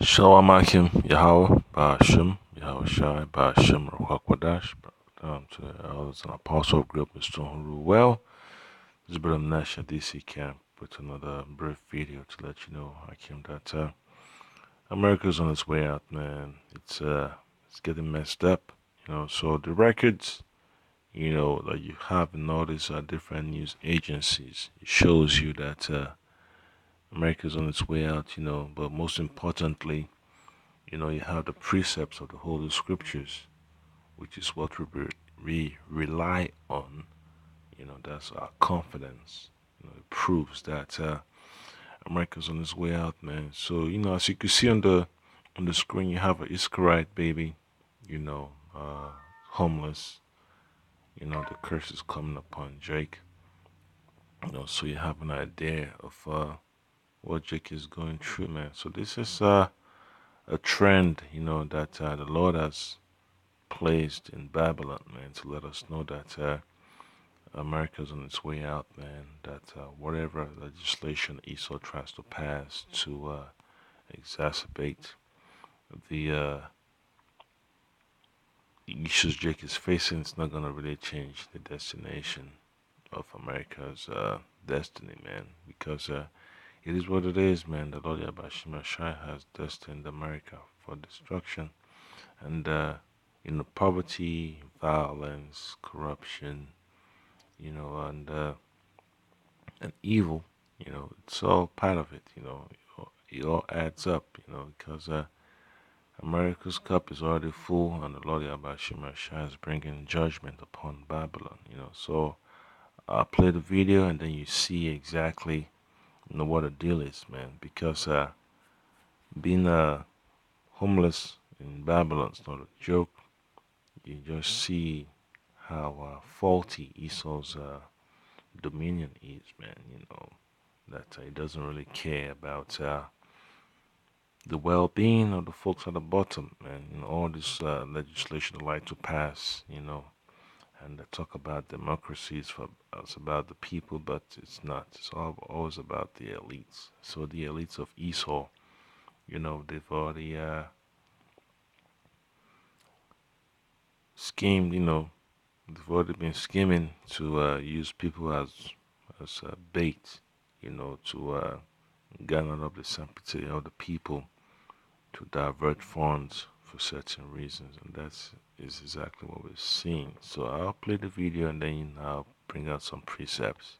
Shalom Akim Yahweh Ba'Shem Yahweh Shai Ba'Shem Ruach to elders and apostle of Great Stone who rule well. This is Brother Nash at DC Camp with another brief video to let you know, Akim, that America's on its way out, man. It's getting messed up, So the records, that you have in all these different news agencies, it shows you that America's on its way out, But most importantly, you have the precepts of the Holy Scriptures, which is what we rely on. That's our confidence. It proves that America's on its way out, man. So, as you can see on the screen, you have an Iscarite baby, homeless. The curse is coming upon Jake. So you have an idea of what Jake is going through, man. So this is a trend, that the Lord has placed in Babylon, man, to let us know that America's on its way out, man. That whatever legislation Esau tries to pass to exacerbate the issues Jake is facing, it's not gonna really change the destination of America's destiny, man. Because it is what it is, man. The Lord Yabashima Shai has destined America for destruction, and poverty, violence, corruption, and evil, it's all part of it, it all adds up, because America's cup is already full, and the Lord Yabashima Shai is bringing judgment upon Babylon, So I'll play the video, and then you see exactly, what the deal is, man. Because being homeless in Babylon is not a joke. You just see how faulty Esau's dominion is, man. That he doesn't really care about the well-being of the folks at the bottom, man. All this legislation they like to pass, and they talk about democracy it's about the people, but it's not. It's always about the elites. So the elites of Esau, they've already schemed, they've already been scheming to use people as bait, to garner up the sympathy of the people to divert funds for certain reasons, and is exactly what we're seeing. So I'll play the video and then I'll bring out some precepts.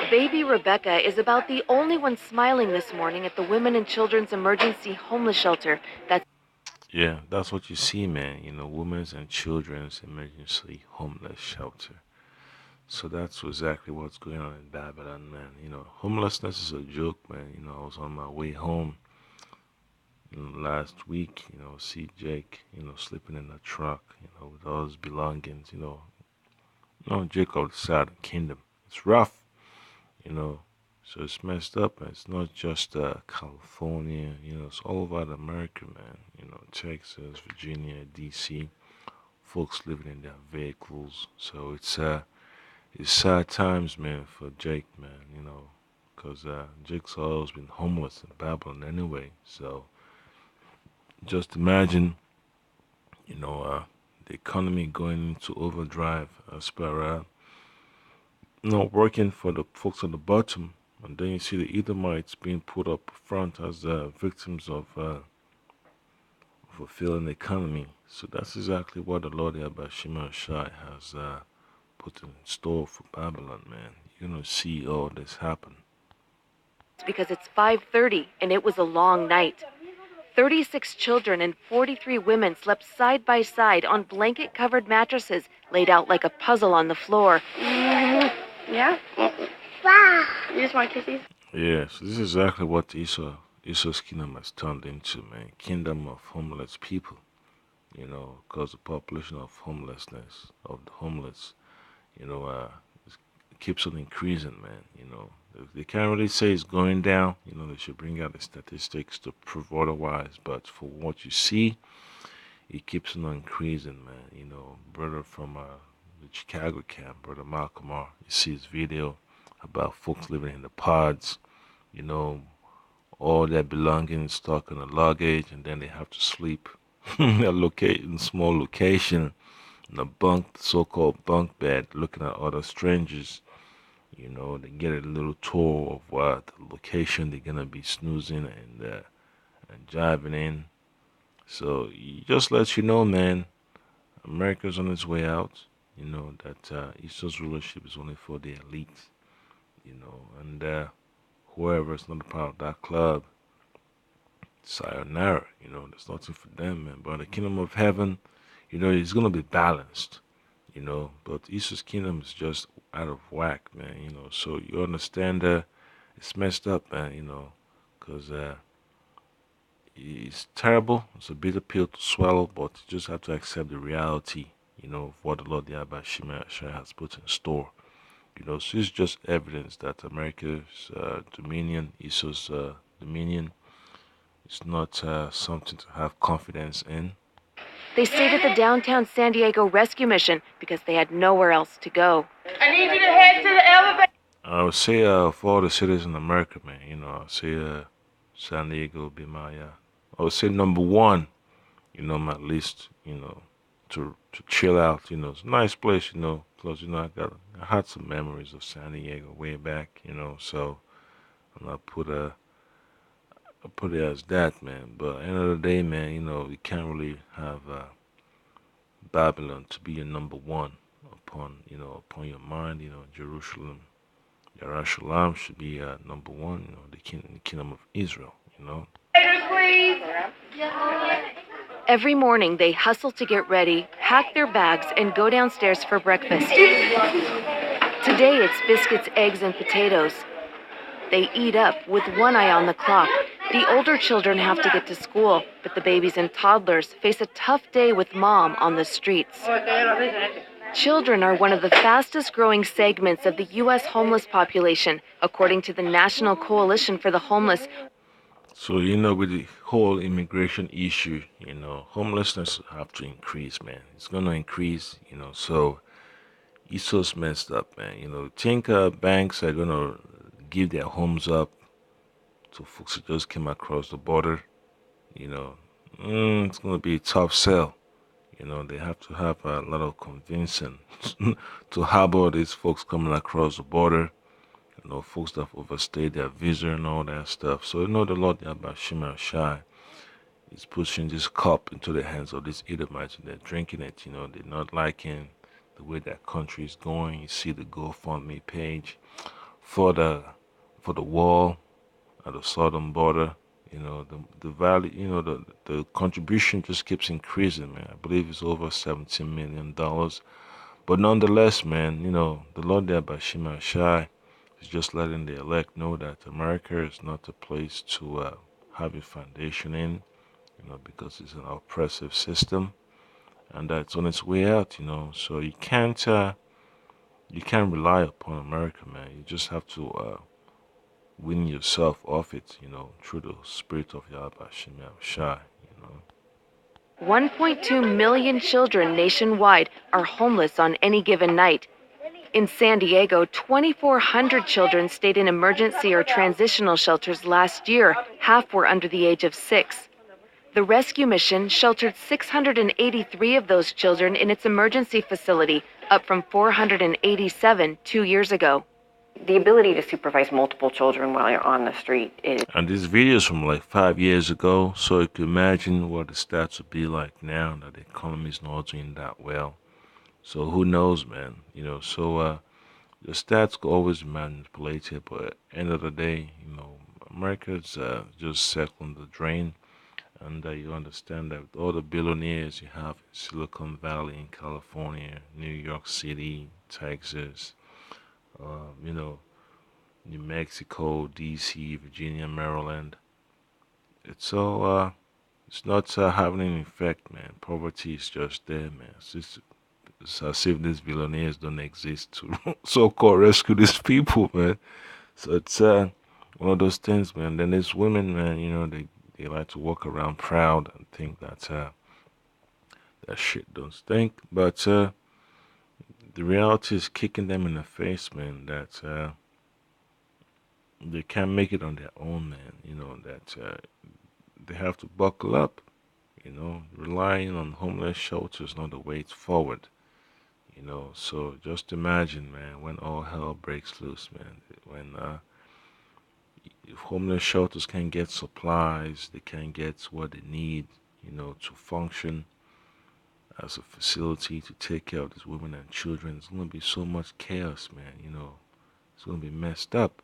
Baby Rebecca is about the only one smiling this morning at the Women and Children's Emergency Homeless Shelter. Yeah, that's what you see, man. Women's and Children's Emergency Homeless Shelter. So that's exactly what's going on in Babylon, man. Homelessness is a joke, man. I was on my way home last week, see Jake, sleeping in a truck, with all his belongings, Jake of the Southern Kingdom. It's rough, you know, so it's messed up, and it's not just California, it's all over America, man. Texas, Virginia, DC, folks living in their vehicles. So it's sad times, man, for Jake, man. Because Jake's always been homeless in Babylon anyway. So just imagine, the economy going into overdrive as per working for the folks at the bottom, and then you see the Edomites being put up front as victims of a failing economy. So that's exactly what the Lord Yabashima Shai has put in store for Babylon, man. You're gonna see all this happen. Because it's 5:30 and it was a long night. 36 children and 43 women slept side by side on blanket-covered mattresses laid out like a puzzle on the floor. Yeah? Wow. You just want kisses? Yeah, so this is exactly what Esau's kingdom has turned into, man. Kingdom of homeless people. Because the population of homelessness, of the homeless, you know, uh, keeps on increasing, man. They can't really say it's going down. They should bring out the statistics to prove otherwise. But for what you see, it keeps on increasing, man. Brother from the Chicago camp, Brother Malcolm R, you see his video about folks living in the pods, you know, all their belongings stuck in the luggage, and then they have to sleep in small location in a so-called bunk bed, looking at other strangers. They get a little tour of what the location they're gonna be snoozing and jiving in. So it just lets you know, man, America's on its way out. That Eastern rulership is only for the elite. And whoever's not a part of that club, sayonara. There's nothing for them, man. But the kingdom of heaven, it's gonna be balanced. But Eastern's kingdom is just out of whack, man. So you understand that it's messed up, man. Because it's terrible. It's a bitter pill to swallow, but you just have to accept the reality, of what the Lord Yahweh Shai has put in store. So it's just evidence that America's dominion, Esau's dominion, is not something to have confidence in. They stayed at the downtown San Diego rescue mission because they had nowhere else to go. I need you to head to the elevator. I would say for all the cities in America, man, I would say San Diego would be my, I would say number one, my list, to chill out. It's a nice place, because, I had some memories of San Diego way back, so I put it as that, man. But at the end of the day, man, you can't really have Babylon to be your number one upon your mind. Jerusalem should be number one. The kingdom of Israel. Every morning, they hustle to get ready, pack their bags, and go downstairs for breakfast. Today, it's biscuits, eggs, and potatoes. They eat up with one eye on the clock. The older children have to get to school, but the babies and toddlers face a tough day with mom on the streets. Children are one of the fastest growing segments of the U.S. homeless population, according to the National Coalition for the Homeless. So, with the whole immigration issue, homelessness have to increase, man. It's gonna increase, so it's so messed up, man. Think banks are gonna give their homes up to folks who just came across the border. It's gonna be a tough sell. They have to have a lot of convincing to harbor these folks coming across the border. Folks that have overstayed their visa and all that stuff. So the Lord Yabashima Shai is pushing this cup into the hands of these Edomites, and they're drinking it. They're not liking the way that country is going. You see the GoFundMe page for the wall at the southern border. The value, the contribution just keeps increasing, man. I believe it's over $17 million. But nonetheless, man, the Lord Yabashima Shai is just letting the elect know that America is not a place to have a foundation in, because it's an oppressive system, and that it's on its way out, So you can't rely upon America, man. You just have to win yourself off it, through the spirit of Yahweh Shem Shai, 1.2 million children nationwide are homeless on any given night. In San Diego, 2,400 children stayed in emergency or transitional shelters last year. Half were under the age of 6. The rescue mission sheltered 683 of those children in its emergency facility, up from 487 2 years ago. The ability to supervise multiple children while you're on the street is... And this video is from like 5 years ago, so you can imagine what the stats would be like now that the economy is not doing that well. So who knows, man? So the stats could always be manipulated, but at the end of the day, America's just circling the drain. And you understand that with all the billionaires you have in Silicon Valley, in California, New York City, Texas, New Mexico, D.C., Virginia, Maryland, it's not having an effect, man. Poverty is just there, man. It's as if these billionaires don't exist to so-called rescue these people, man. So it's one of those things, man. Then there's women, man. They like to walk around proud and think that shit don't stink, but the reality is kicking them in the face, man. That they can't make it on their own, man. That they have to buckle up. Relying on homeless shelters is not the way forward. So just imagine, man, when all hell breaks loose, man. When if homeless shelters can't get supplies, they can't get what they need, to function as a facility to take care of these women and children. It's gonna be so much chaos, man. It's gonna be messed up.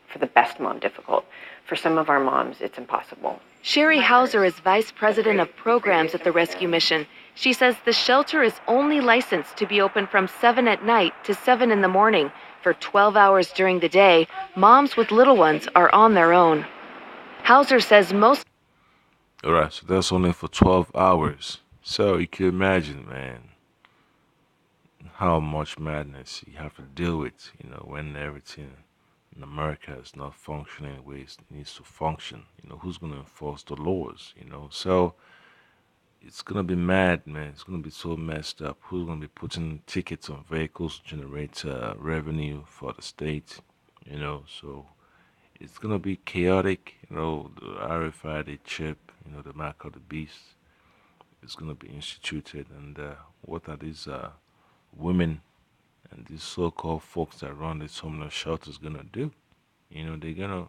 For the best mom, difficult. For some of our moms, it's impossible. Sherry Hauser is vice president of programs at the rescue mission. She says the shelter is only licensed to be open from 7 at night to 7 in the morning. For 12 hours during the day, moms with little ones are on their own. Hauser says most. All right, so that's only for 12 hours. So you can imagine, man, how much madness you have to deal with, when everything in America is not functioning the way it needs to function. Who's going to enforce the laws, So it's going to be mad, man. It's going to be so messed up. Who's going to be putting tickets on vehicles to generate revenue for the state, So it's going to be chaotic, the RFID chip, the mark of the beast is going to be instituted. And what are these women and these so-called folks that run these homeless shelters gonna do? They're gonna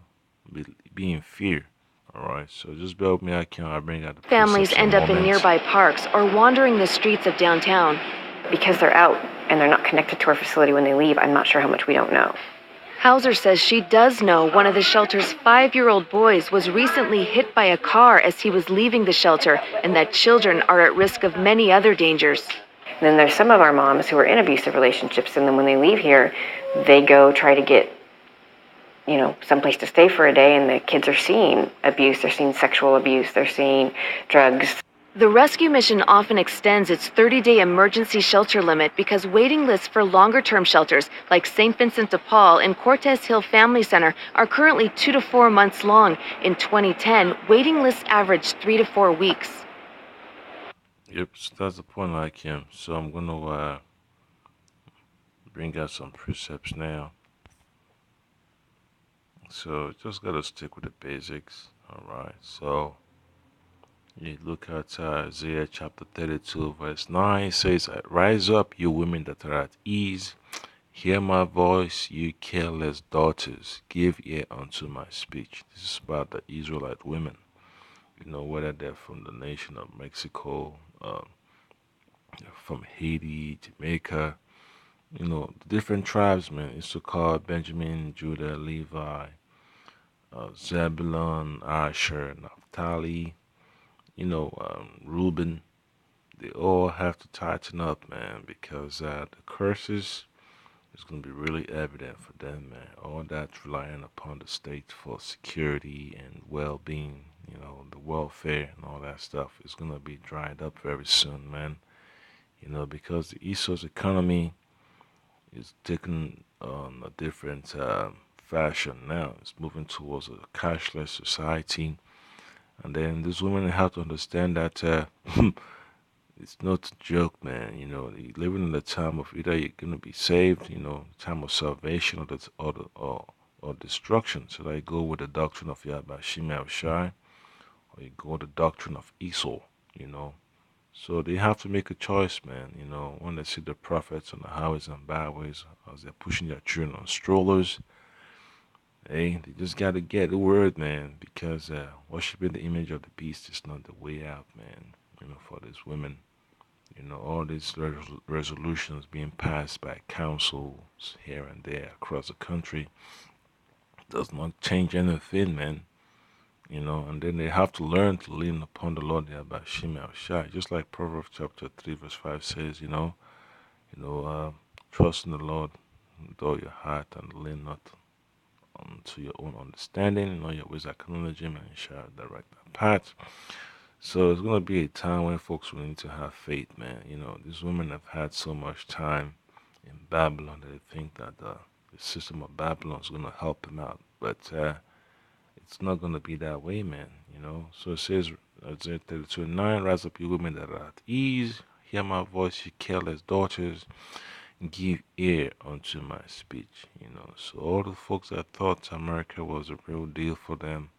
be in fear. All right, so just bear with me. I bring out the Families end up in nearby parks or wandering the streets of downtown. Because they're out and they're not connected to our facility when they leave, I'm not sure how much we don't know. Hauser says she does know one of the shelter's 5-year-old boys was recently hit by a car as he was leaving the shelter, and that children are at risk of many other dangers. And then there's some of our moms who are in abusive relationships, and then when they leave here, they go try to get, someplace to stay for a day, and the kids are seeing abuse, they're seeing sexual abuse, they're seeing drugs. The rescue mission often extends its 30-day emergency shelter limit because waiting lists for longer-term shelters like St. Vincent de Paul and Cortez Hill Family Center are currently 2 to 4 months long. In 2010, waiting lists averaged 3 to 4 weeks. Yep, so that's the point I came. So I'm gonna bring out some precepts now. So just gotta stick with the basics. All right. So you look at Isaiah chapter 32, verse 9. It says, "Rise up, you women that are at ease. Hear my voice, you careless daughters. Give ear unto my speech." This is about the Israelite women. Whether they're from the nation of Mexico, from Haiti, Jamaica, the different tribes, man. Issachar, Benjamin, Judah, Levi, Zebulun, Asher, Naphtali, Reuben. They all have to tighten up, man, because the curses is going to be really evident for them, man. All that's relying upon the state for security and well-being, the welfare and all that stuff is going to be dried up very soon, man. Because the Esau's economy is taking on a different fashion now. It's moving towards a cashless society. And then these women have to understand that it's not a joke, man. You're living in the time of either you're going to be saved, time of salvation or destruction. So I go with the doctrine of Yahweh Shimei Shai, or you go with the doctrine of Esau, So they have to make a choice, man. When they see the prophets on the highways and byways as they're pushing their children on strollers, hey, they just got to get the word, man, because worshiping the image of the beast is not the way out, man, for these women. All these resolutions being passed by councils here and there across the country does not change anything, man. And then they have to learn to lean upon the Lord by Shimei Shai, just like Proverbs chapter 3, verse 5 says, trust in the Lord with all your heart and lean not unto your own understanding. In all your ways acknowledge him and he shall direct that path. So it's going to be a time when folks will need to have faith, man. These women have had so much time in Babylon that they think that the system of Babylon is going to help them out. But it's not going to be that way, man. So it says, Isaiah 32:9, "Rise up, you women that are at ease. Hear my voice, you careless daughters. give ear unto my speech. So all the folks that thought America was a real deal for them,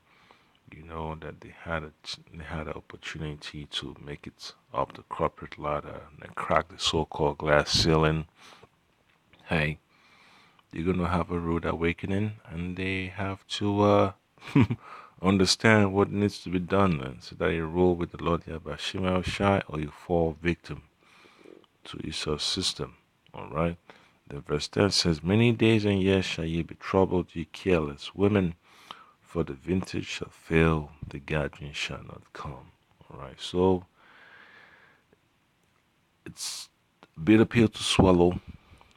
that they had an opportunity to make it up the corporate ladder and crack the so-called glass ceiling. Hey, they're gonna have a rude awakening, and they have to understand what needs to be done, man, so that you roll with the Lord Yabashima Shai, or you fall victim to Esau's system. All right. The verse 10 says, "Many days and years shall ye be troubled, ye careless women, for the vintage shall fail, the gathering shall not come." All right. So it's a bitter pill to swallow,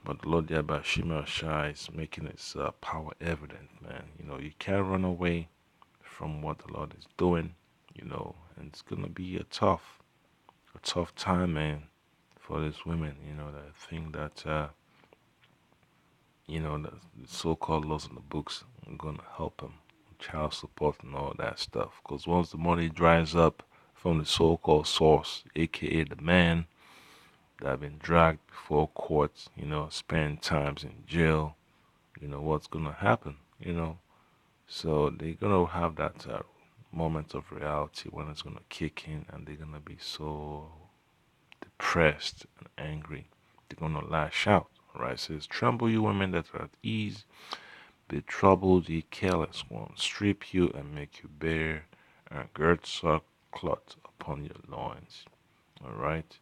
but the Lord Yabashima Shai is making his power evident, man. You can't run away from what the Lord is doing, and it's gonna be a tough time, man, for these women, that think that the so-called laws in the books are gonna help them, child support and all that stuff. Because once the money dries up from the so-called source, aka the man that have been dragged before courts, spend times in jail, what's gonna happen, So they're gonna have that moment of reality when it's gonna kick in, and they're gonna be so depressed and angry. They're gonna lash out. Right? It says, "Tremble, you women that are at ease. Be troubled, ye careless ones. Strip you and make you bare, and gird sackcloth upon your loins." All right.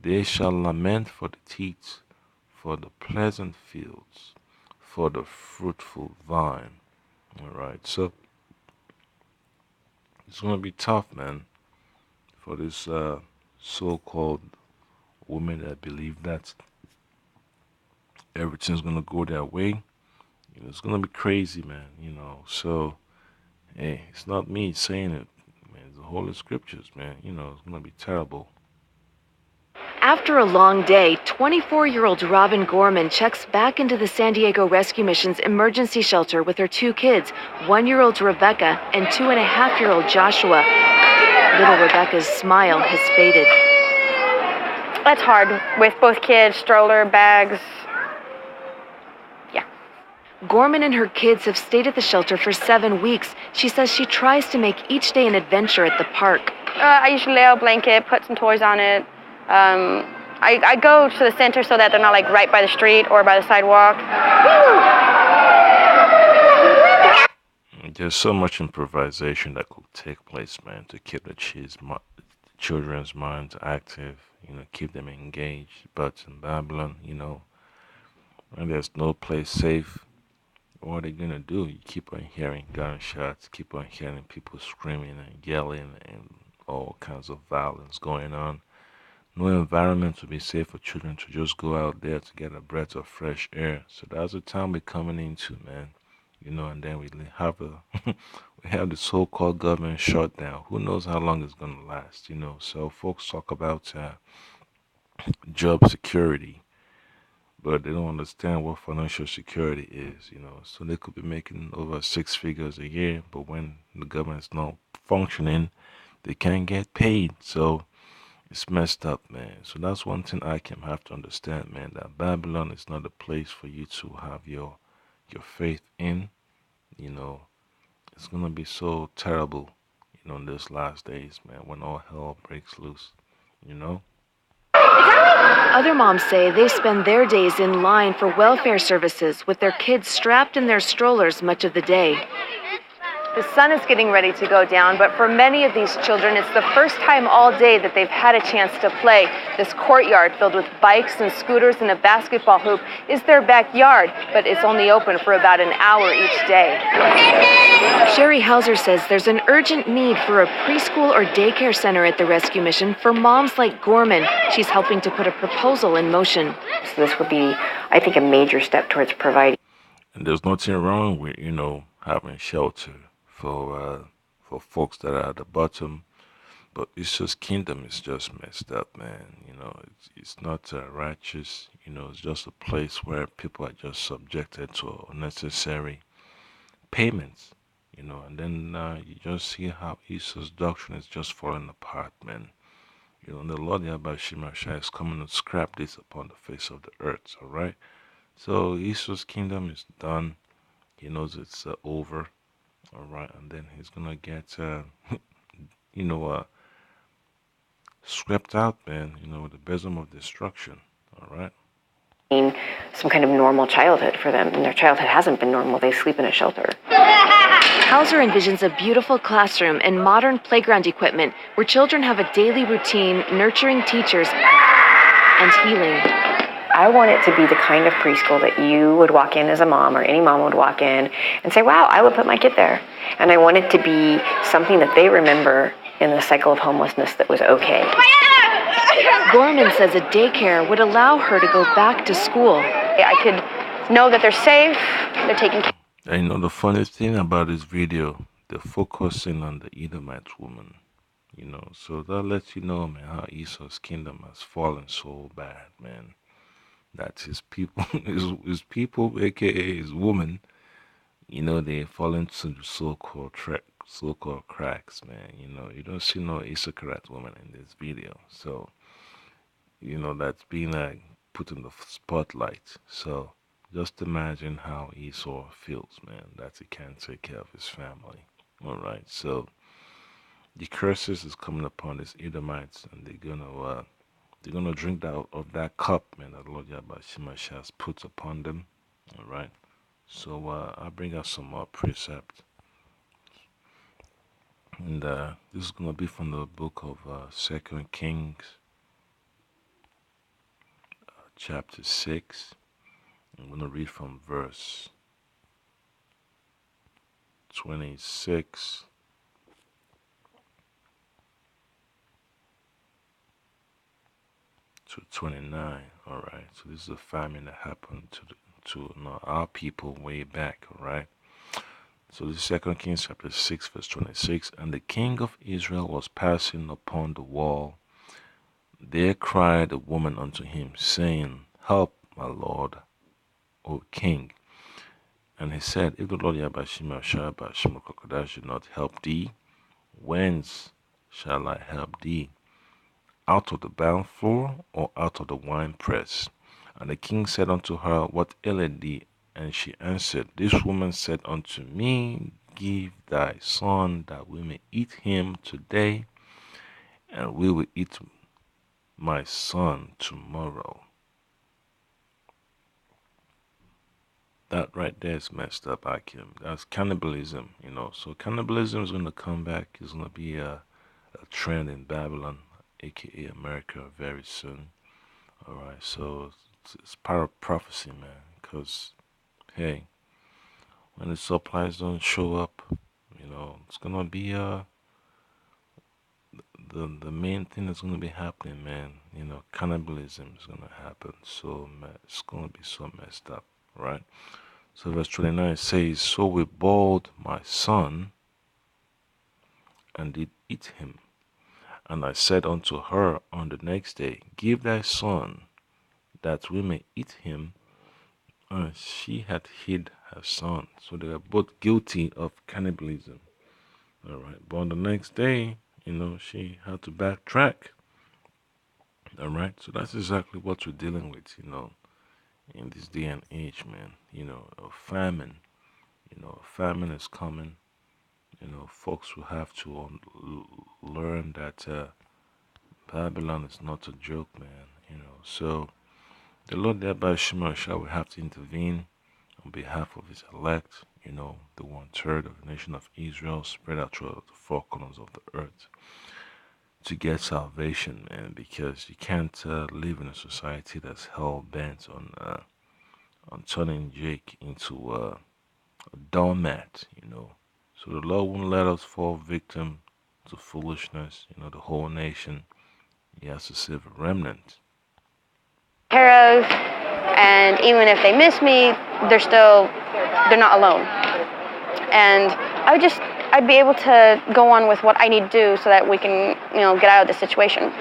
They shall lament for the teats, for the pleasant fields, for the fruitful vine. All right. So it's gonna be tough, man, for this so-called women that believe that everything's gonna go their way. It's gonna be crazy, man. So hey, it's not me saying it, man. It's the Holy Scriptures, man. It's gonna be terrible. After a long day, 24-year-old Robin Gorman checks back into the San Diego Rescue Mission's emergency shelter with her two kids, 1-year-old Rebecca and 2.5-year-old Joshua. Little Rebecca's smile has faded. That's hard with both kids, stroller, bags. Yeah. Gorman and her kids have stayed at the shelter for 7 weeks. She says she tries to make each day an adventure at the park. I usually lay out a blanket, put some toys on it. I go to the center so that they're not like right by the street or by the sidewalk. There's so much improvisation that could take place, man, to keep the children's minds active, keep them engaged. But in Babylon, when there's no place safe, what are they gonna do? You keep on hearing gunshots, keep on hearing people screaming and yelling and all kinds of violence going on. No environment to be safe for children to just go out there to get a breath of fresh air. So that's the time we're coming into, man. And then we have we have the so-called government shutdown. Who knows how long it's gonna last? So folks talk about job security, but they don't understand what financial security is. So they could be making over 6 figures a year, but when the government's not functioning, they can't get paid. So it's messed up, man. So that's one thing I can have to understand, man, that Babylon is not a place for you to have your faith in. You know, it's gonna be so terrible, in these last days, man, when all hell breaks loose, you know? Other moms say they spend their days in line for welfare services with their kids strapped in their strollers much of the day. The sun is getting ready to go down, but for many of these children, it's the first time all day that they've had a chance to play. This courtyard filled with bikes and scooters and a basketball hoop is their backyard, but it's only open for about an hour each day. Sherry Hauser says there's an urgent need for a preschool or daycare center at the rescue mission for moms like Gorman. She's helping to put a proposal in motion. So this would be, I think, a major step towards providing. And there's nothing wrong with, having shelter for folks that are at the bottom, but it's just kingdom is just messed up, man. It's not righteous. It's just a place where people are just subjected to unnecessary payments. And then you just see how Esau's doctrine is just falling apart, man. You know, the Lord Yahweh Shemashah is coming to scrap this upon the face of the earth. All right. So Esau's kingdom is done. He knows it's over. All right, and then he's gonna get, you know, swept out, man. You know, with the besom of destruction. All right. Some kind of normal childhood for them, and their childhood hasn't been normal. They sleep in a shelter. Hauser envisions a beautiful classroom and modern playground equipment where children have a daily routine, nurturing teachers and healing. I want it to be the kind of preschool that you would walk in as a mom, or any mom would walk in and say, wow, I would put my kid there. And I want it to be something that they remember in the cycle of homelessness that was okay. Gorman says a daycare would allow her to go back to school. I could know that they're safe, they're taken care of. And you know, the funniest thing about this video, they're focusing on the Edomite woman. You know, so that lets you know, man, how Esau's kingdom has fallen so bad, man. That his people, his people, aka his woman, you know, they fall into the so-called cracks, man. You know, you don't see no Issacharite woman in this video, so you know that's being put in the spotlight. So just imagine how Esau feels, man. That he can't take care of his family. All right, so the curses is coming upon these Edomites, and they're gonna drink out of that cup, man, that Lord Yahweh Shemashah puts upon them. All right. So I'll bring out some more precepts, and this is gonna be from the book of Second Kings, chapter 6. I'm gonna read from verse 26 to 29. All right. So this is a famine that happened to our people way back. All right. So this is 2 Kings chapter 6 verse 26. And the king of Israel was passing upon the wall. There cried a woman unto him, saying, Help, my lord, O king. And he said, If the Lord Yahweh Shemashah Bashimakakodah should not help thee, whence shall I help thee? Out of the barn floor, or out of the winepress? And the king said unto her, What aileth thee? And she answered, This woman said unto me, Give thy son, that we may eat him today, and we will eat my son tomorrow. That right there is messed up, Akim. That's cannibalism, you know. So cannibalism is going to come back. It's going to be a trend in Babylon, aka America, very soon. All right, so it's part of prophecy, man. Because hey, when the supplies don't show up, you know, it's gonna be the main thing that's gonna be happening, man. You know, cannibalism is gonna happen. So it's gonna be so messed up, right? So verse 29 says, So we boiled my son and did eat him. And I said unto her on the next day, Give thy son, that we may eat him. And she had hid her son. So they are both guilty of cannibalism. All right. But on the next day, you know, she had to backtrack. All right. So that's exactly what we're dealing with, you know, in this day and age, man. You know, a famine. You know, a famine is coming. You know, folks will have to learn that Babylon is not a joke, man. You know, so the Lord thereby Shemashah will have to intervene on behalf of his elect, you know, the 1/3 of the nation of Israel spread out throughout the four corners of the earth to get salvation, man, because you can't live in a society that's hell bent on turning Jake into a doormat, you know. So the Lord won't let us fall victim to foolishness, you know, the whole nation. He has to save a remnant. Care of, and even if they miss me, they're not alone. And I'd be able to go on with what I need to do so that we can, you know, get out of this situation.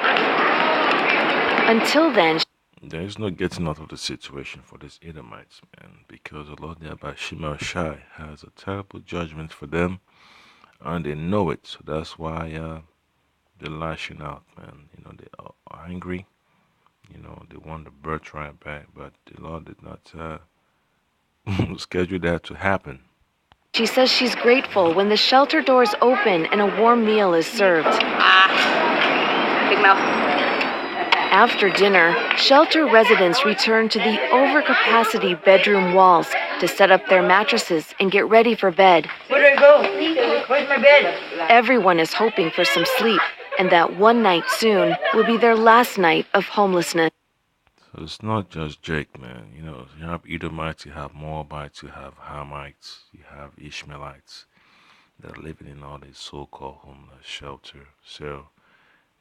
Until then, There is no getting out of the situation for these Edomites, man, because the Lord thereby Shemashah has a terrible judgment for them, and they know it. So that's why they're lashing out, man. You know, they are angry. You know, they want the birthright back, but the Lord did not schedule that to happen. She says she's grateful when the shelter doors open and a warm meal is served. Big mouth. After dinner, shelter residents return to the overcapacity bedroom walls to set up their mattresses and get ready for bed. Where do I go? Where's my bed? Everyone is hoping for some sleep, and that one night soon will be their last night of homelessness. So it's not just Jake, man. You know, you have Edomites, you have Moabites, you have Hamites, you have Ishmaelites that are living in all these so-called homeless shelter. So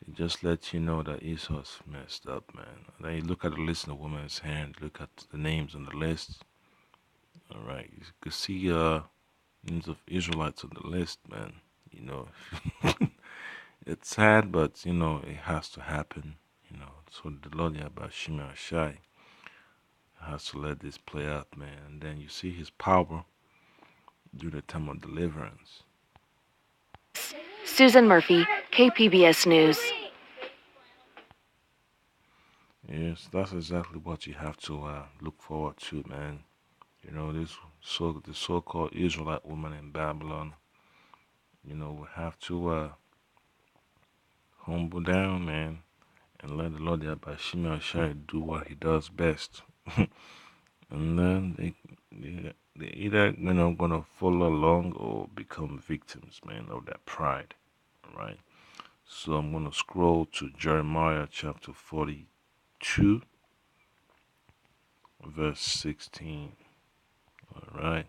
it just lets you know that Esau's messed up, man. And then you look at the list in the woman's hand, look at the names on the list. All right, you can see names of Israelites on the list, man. You know, it's sad, but you know it has to happen. You know, so the Lord Yabashim Shai has to let this play out, man. And then you see his power during the time of deliverance. Susan Murphy, KPBS News. Yes, that's exactly what you have to look forward to, man. You know, the so-called Israelite woman in Babylon. You know, we have to humble down, man, and let the Lord Yabashim Shai do what he does best. And then they either gonna follow along or become victims, man, of that pride. All right. So I'm gonna scroll to Jeremiah chapter 42, verse 16. All right.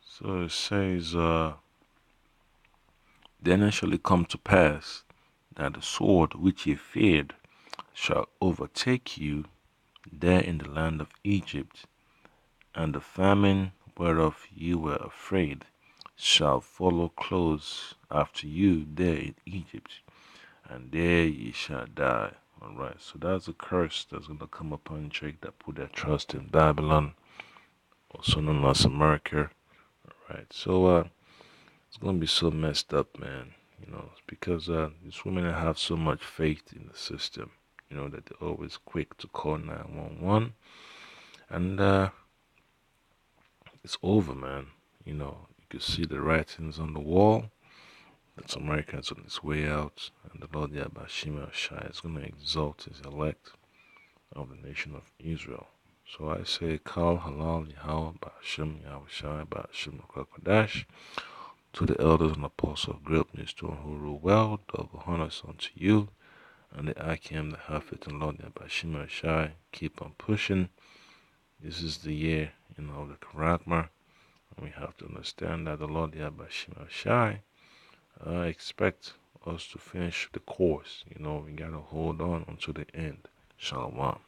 So it says, then it shall come to pass that the sword which ye feared shall overtake you there in the land of Egypt, and the famine whereof ye were afraid shall follow close after you there in Egypt, and there ye shall die. All right, so that's a curse that's going to come upon Jake that put their trust in Babylon, also known as America. All right, so it's going to be so messed up, man. You know, it's because these women have so much faith in the system, you know, that they're always quick to call 911. And it's over, man. You know, you can see the writings on the wall. That America is on its way out, and the Lord Yabashim Shai is going to exalt his elect of the nation of Israel. So I say, Kal Halal Yahweh Ba'ashem Yahushai Ba'ashem Kodash, to the elders and apostles of great millstone who rule well, double honors unto you, and the Akim, the Hafet, and Lord Yabashim Shai, keep on pushing. This is the year, you know, of the Karagma, and we have to understand that the Lord Yabashim Shai expect us to finish the course. You know, we gotta hold on until the end. Shalom.